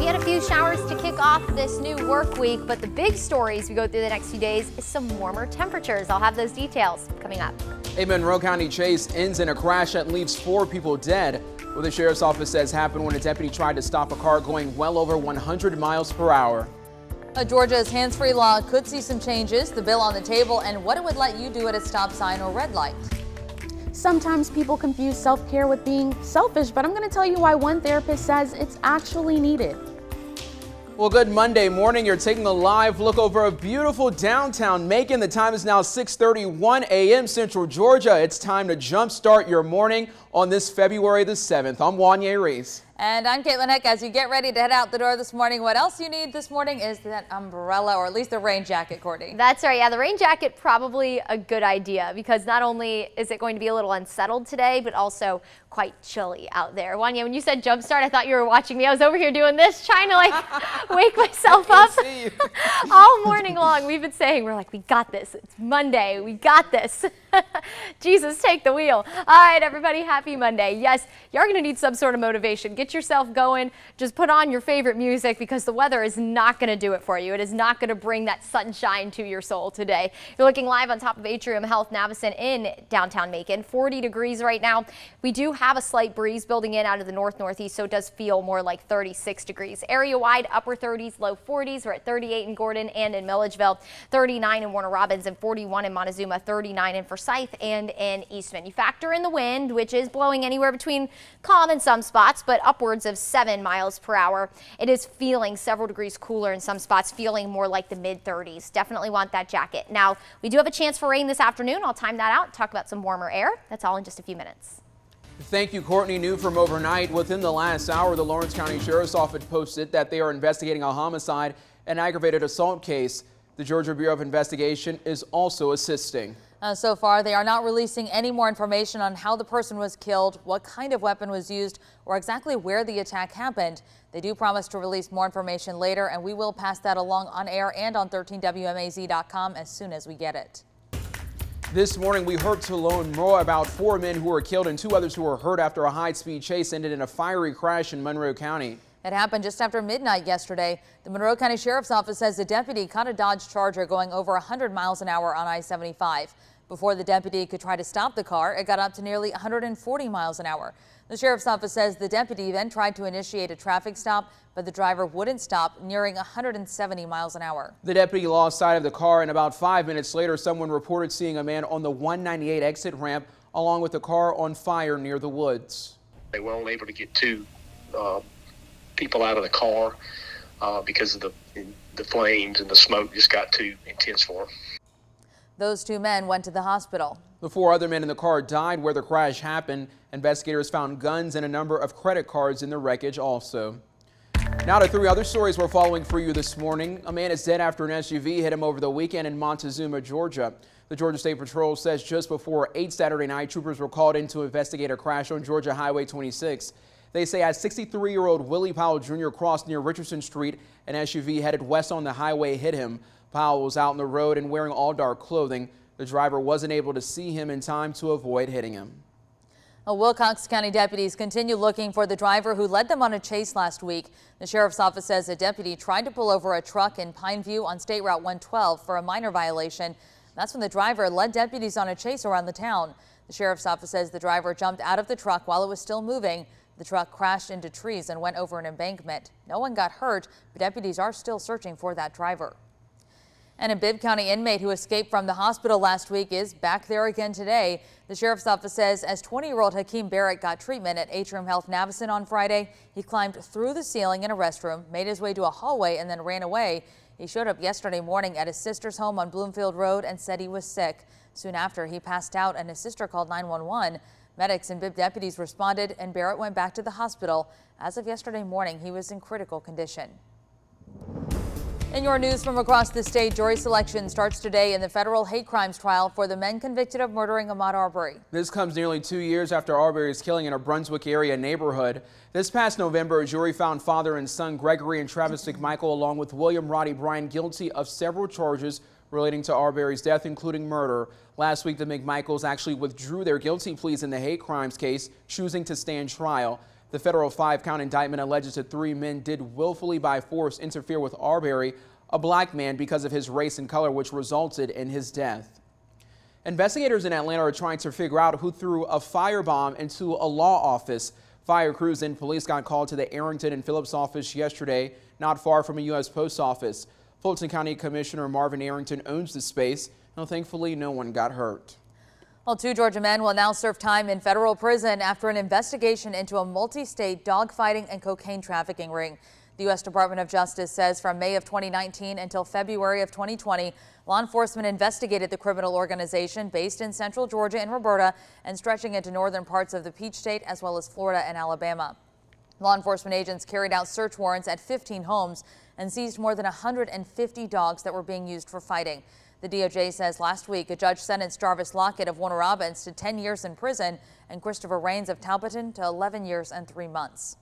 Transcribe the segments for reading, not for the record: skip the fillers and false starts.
We had a few showers to kick off this new work week, but the big story as we go through the next few days is some warmer temperatures. I'll have those details coming up. A Monroe County chase ends in a crash that leaves 4 people dead. What the sheriff's office says happened when a deputy tried to stop a car going well over 100 miles per hour. Georgia's hands-free law could see some changes, the bill on the table, and what it would let you do at a stop sign or red light. Sometimes people confuse self-care with being selfish, but I'm going to tell you why one therapist says it's actually needed. Well, good Monday morning. You're taking a live look over a beautiful downtown Macon. The time is now 6:31 a.m. Central Georgia. It's time to jumpstart your morning on this February the 7th. I'm Wanye Reese. And I'm Caitlin Heck. As you get ready to head out the door this morning, what else you need this morning is that umbrella, or at least the rain jacket, Courtney. That's right. Yeah, the rain jacket, probably a good idea, because not only is it going to be a little unsettled today, but also quite chilly out there. Wanya, when you said jumpstart, I thought you were watching me. I was over here doing this, trying to wake myself up. All morning long, we've been saying, we're like, we got this. It's Monday. We got this. Jesus, take the wheel. All right, everybody, happy Monday. Yes, you're going to need some sort of motivation. Get yourself going. Just put on your favorite music, because the weather is not going to do it for you. It is not going to bring that sunshine to your soul today. You're looking live on top of Atrium Health Navison in downtown Macon. 40 degrees right now. We do have a slight breeze building in out of the north-northeast, so it does feel more like 36 degrees. Area-wide, upper 30s, low 40s. We're at 38 in Gordon and in Milledgeville, 39 in Warner Robins, and 41 in Montezuma, 39 in Forsyth and in Eastman. You factor in the wind, which is blowing anywhere between calm in some spots, but upwards of 7 miles per hour. It is feeling several degrees cooler in some spots, feeling more like the mid-30s. Definitely want that jacket. Now, we do have a chance for rain this afternoon. I'll time that out, talk about some warmer air. That's all in just a few minutes. Thank you, Courtney. New from overnight. Within the last hour, the Lawrence County Sheriff's Office posted that they are investigating a homicide and aggravated assault case. The Georgia Bureau of Investigation is also assisting. So far, they are not releasing any more information on how the person was killed, what kind of weapon was used, or exactly where the attack happened. They do promise to release more information later, and we will pass that along on air and on 13WMAZ.com as soon as we get it. This morning, we heard to learn more about 4 men who were killed and 2 others who were hurt after a high-speed chase ended in a fiery crash in Monroe County. It happened just after midnight yesterday. The Monroe County Sheriff's Office says the deputy caught a Dodge Charger going over 100 miles an hour on I-75. Before the deputy could try to stop the car, it got up to nearly 140 miles an hour. The Sheriff's Office says the deputy then tried to initiate a traffic stop, but the driver wouldn't stop, nearing 170 miles an hour. The deputy lost sight of the car, and about 5 minutes later, someone reported seeing a man on the 198 exit ramp along with the car on fire near the woods. They were only able to get 2 people out of the car because of the flames, and the smoke just got too intense for them. Those 2 men went to the hospital. The 4 other men in the car died where the crash happened. Investigators found guns and a number of credit cards in the wreckage also. Now to 3 other stories we're following for you this morning. A man is dead after an SUV hit him over the weekend in Montezuma, Georgia. The Georgia State Patrol says just before 8 Saturday night, troopers were called in to investigate a crash on Georgia Highway 26. They say as 63-year-old Willie Powell Jr. crossed near Richardson Street, an SUV headed west on the highway hit him. Powell was out on the road and wearing all dark clothing. The driver wasn't able to see him in time to avoid hitting him. Wilcox County deputies continue looking for the driver who led them on a chase last week. The Sheriff's Office says a deputy tried to pull over a truck in Pineview on State Route 112 for a minor violation. That's when the driver led deputies on a chase around the town. The Sheriff's Office says the driver jumped out of the truck while it was still moving. The truck crashed into trees and went over an embankment. No one got hurt, but deputies are still searching for that driver. And a Bibb County inmate who escaped from the hospital last week is back there again today. The Sheriff's Office says as 20-year-old Hakeem Barrett got treatment at Atrium Health Navison on Friday, he climbed through the ceiling in a restroom, made his way to a hallway, and then ran away. He showed up yesterday morning at his sister's home on Bloomfield Road and said he was sick. Soon after, he passed out and his sister called 911. Medics and Bibb deputies responded and Barrett went back to the hospital. As of yesterday morning, he was in critical condition. In your news from across the state, jury selection starts today in the federal hate crimes trial for the men convicted of murdering Ahmaud Arbery. This comes nearly 2 years after Arbery's killing in a Brunswick area neighborhood. This past November, a jury found father and son Gregory and Travis McMichael along with William Roddy Bryan guilty of several charges relating to Arbery's death, including murder. Last week, the McMichaels actually withdrew their guilty pleas in the hate crimes case, choosing to stand trial. The federal 5-count indictment alleges that 3 men did willfully by force interfere with Arbery, a black man, because of his race and color, which resulted in his death. Investigators in Atlanta are trying to figure out who threw a firebomb into a law office. Fire crews and police got called to the Arrington and Phillips office yesterday, not far from a U.S. Post Office. Fulton County Commissioner Marvin Arrington owns the space. Now, thankfully, no one got hurt. Well, 2 Georgia men will now serve time in federal prison after an investigation into a multi-state dogfighting and cocaine trafficking ring. The U.S. Department of Justice says from May of 2019 until February of 2020, law enforcement investigated the criminal organization based in central Georgia and Roberta and stretching into northern parts of the Peach State as well as Florida and Alabama. Law enforcement agents carried out search warrants at 15 homes and seized more than 150 dogs that were being used for fighting. The DOJ says last week a judge sentenced Jarvis Lockett of Warner Robins to 10 years in prison and Christopher Rains of Talbotton to 11 years and 3 months.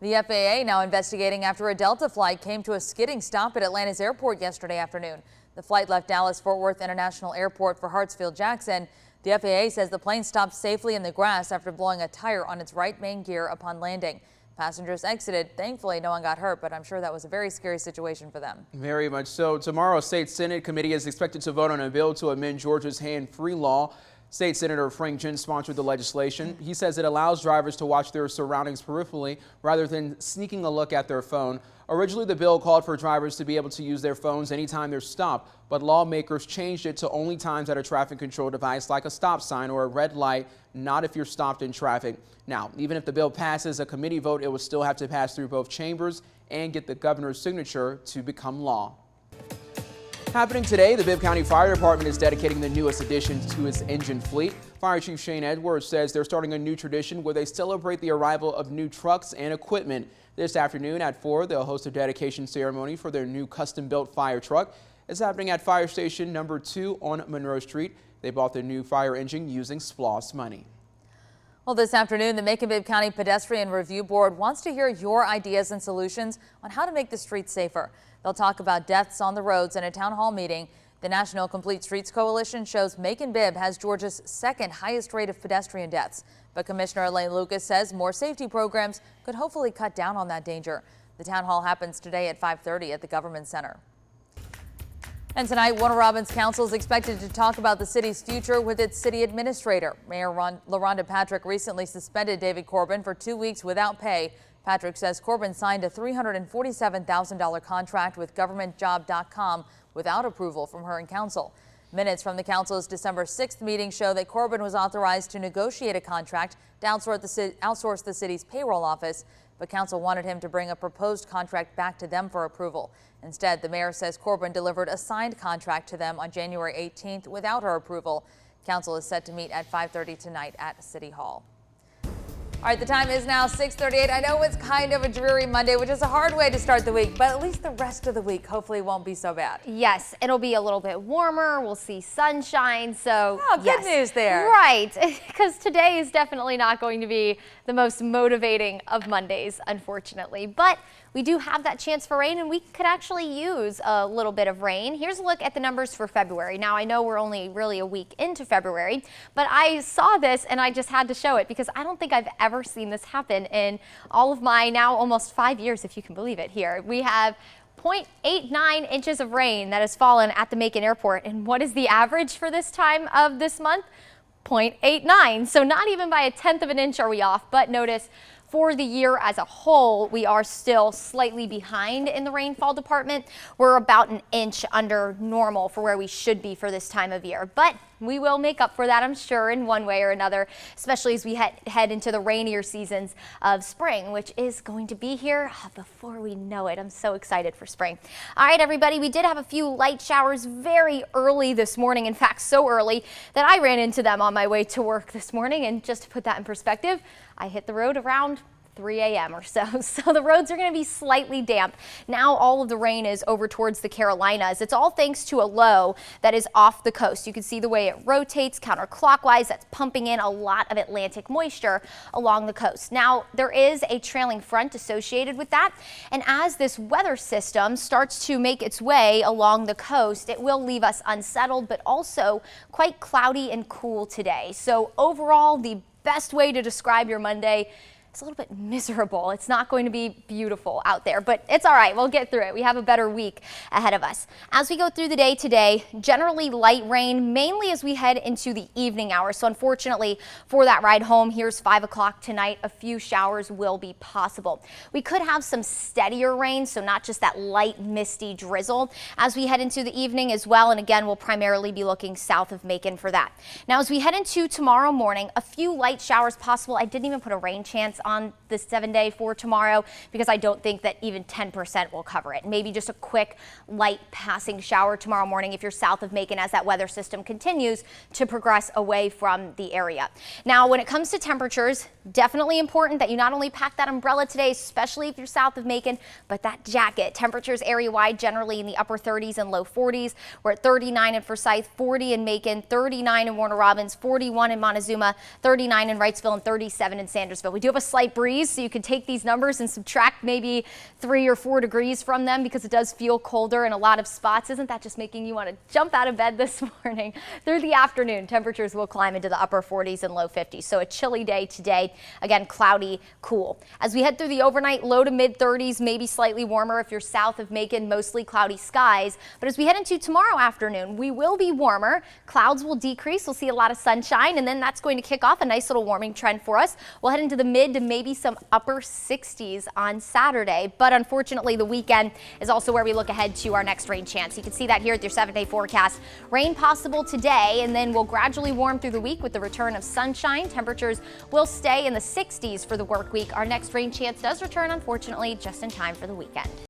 The FAA now investigating after a Delta flight came to a skidding stop at Atlanta's airport yesterday afternoon. The flight left Dallas-Fort Worth International Airport for Hartsfield-Jackson. The FAA says the plane stopped safely in the grass after blowing a tire on its right main gear upon landing. Passengers exited. Thankfully, no one got hurt, but I'm sure that was a very scary situation for them. Very much so. Tomorrow, State Senate committee is expected to vote on a bill to amend Georgia's hand-free law. State Senator Frank Jin sponsored the legislation. He says it allows drivers to watch their surroundings peripherally rather than sneaking a look at their phone. Originally, the bill called for drivers to be able to use their phones anytime they're stopped, but lawmakers changed it to only times at a traffic control device like a stop sign or a red light, not if you're stopped in traffic. Now, even if the bill passes a committee vote, it will still have to pass through both chambers and get the governor's signature to become law. Happening today, the Bibb County Fire Department is dedicating the newest addition to its engine fleet. Fire Chief Shane Edwards says they're starting a new tradition where they celebrate the arrival of new trucks and equipment. This afternoon at 4, they'll host a dedication ceremony for their new custom-built fire truck. It's happening at Fire Station number 2 on Monroe Street. They bought the new fire engine using SPLOST money. Well, this afternoon, the Macon Bibb County Pedestrian Review Board wants to hear your ideas and solutions on how to make the streets safer. They'll talk about deaths on the roads in a town hall meeting. The National Complete Streets Coalition shows Macon Bibb has Georgia's 2nd highest rate of pedestrian deaths. But Commissioner Elaine Lucas says more safety programs could hopefully cut down on that danger. The town hall happens today at 5:30 at the Government Center. And tonight, Warner Robins Council is expected to talk about the city's future with its city administrator. Mayor LaRhonda Patrick recently suspended David Corbin for 2 weeks without pay. Patrick says Corbin signed a $347,000 contract with governmentjob.com without approval from her and council. Minutes from the council's December 6th meeting show that Corbin was authorized to negotiate a contract to outsource the city's payroll office, but council wanted him to bring a proposed contract back to them for approval. Instead, the mayor says Corbin delivered a signed contract to them on January 18th without her approval. Council is set to meet at 5:30 tonight at City Hall. All right, the time is now 6:38. I know it's kind of a dreary Monday, which is a hard way to start the week, but at least the rest of the week hopefully won't be so bad. Yes, it'll be a little bit warmer. We'll see sunshine. So, oh, good news there. Right, because today is definitely not going to be the most motivating of Mondays, unfortunately. But we do have that chance for rain, and we could actually use a little bit of rain. Here's a look at the numbers for February. Now, I know we're only really a week into February, but I saw this and I just had to show it because I don't think I've ever seen this happen in all of my now almost 5 years, if you can believe it. Here we have 0.89 inches of rain that has fallen at the Macon airport. And what is the average for this time of this month? 0.89. So not even by 1/10 of an inch are we off. But notice for the year as a whole, we are still slightly behind in the rainfall department. We're about an inch under normal for where we should be for this time of year. But we will make up for that, I'm sure, in one way or another, especially as we head into the rainier seasons of spring, which is going to be here before we know it. I'm so excited for spring. All right, everybody, we did have a few light showers very early this morning. In fact, so early that I ran into them on my way to work this morning. And just to put that in perspective, I hit the road around 3 a.m. or so. So the roads are going to be slightly damp. Now all of the rain is over towards the Carolinas. It's all thanks to a low that is off the coast. You can see the way it rotates counterclockwise. That's pumping in a lot of Atlantic moisture along the coast. Now there is a trailing front associated with that. And as this weather system starts to make its way along the coast, it will leave us unsettled, but also quite cloudy and cool today. So overall, the best way to describe your Monday: it's a little bit miserable. It's not going to be beautiful out there, but it's all right. We'll get through it. We have a better week ahead of us. As we go through the day today, generally light rain, mainly as we head into the evening hours. So unfortunately for that ride home, here's 5 o'clock tonight, a few showers will be possible. We could have some steadier rain, so not just that light misty drizzle as we head into the evening as well. And again, we'll primarily be looking south of Macon for that. Now, as we head into tomorrow morning, a few light showers possible. I didn't even put a rain chance on this 7-day for tomorrow because I don't think that even 10% will cover it. Maybe just a quick light passing shower tomorrow morning if you're south of Macon as that weather system continues to progress away from the area. Now, when it comes to temperatures, definitely important that you not only pack that umbrella today, especially if you're south of Macon, but that jacket. Temperatures area-wide generally in the upper 30s and low 40s. We're at 39 in Forsyth, 40 in Macon, 39 in Warner Robins, 41 in Montezuma, 39 in Wrightsville, and 37 in Sandersville. We do have a slight breeze, so you can take these numbers and subtract maybe 3 or 4 degrees from them because it does feel colder in a lot of spots. Isn't that just making you want to jump out of bed this morning? Through the afternoon, temperatures will climb into the upper 40s and low 50s. So a chilly day today. Again, cloudy, cool. As we head through the overnight, low to mid 30s, maybe slightly warmer if you're south of Macon, mostly cloudy skies. But as we head into tomorrow afternoon, we will be warmer. Clouds will decrease. We'll see a lot of sunshine, and then that's going to kick off a nice little warming trend for us. We'll head into the mid to maybe some upper 60s on Saturday. But unfortunately, the weekend is also where we look ahead to our next rain chance. You can see that here at your 7-day forecast. Rain possible today, and then we'll gradually warm through the week with the return of sunshine. Temperatures will stay in the 60s for the work week. Our next rain chance does return, unfortunately, just in time for the weekend.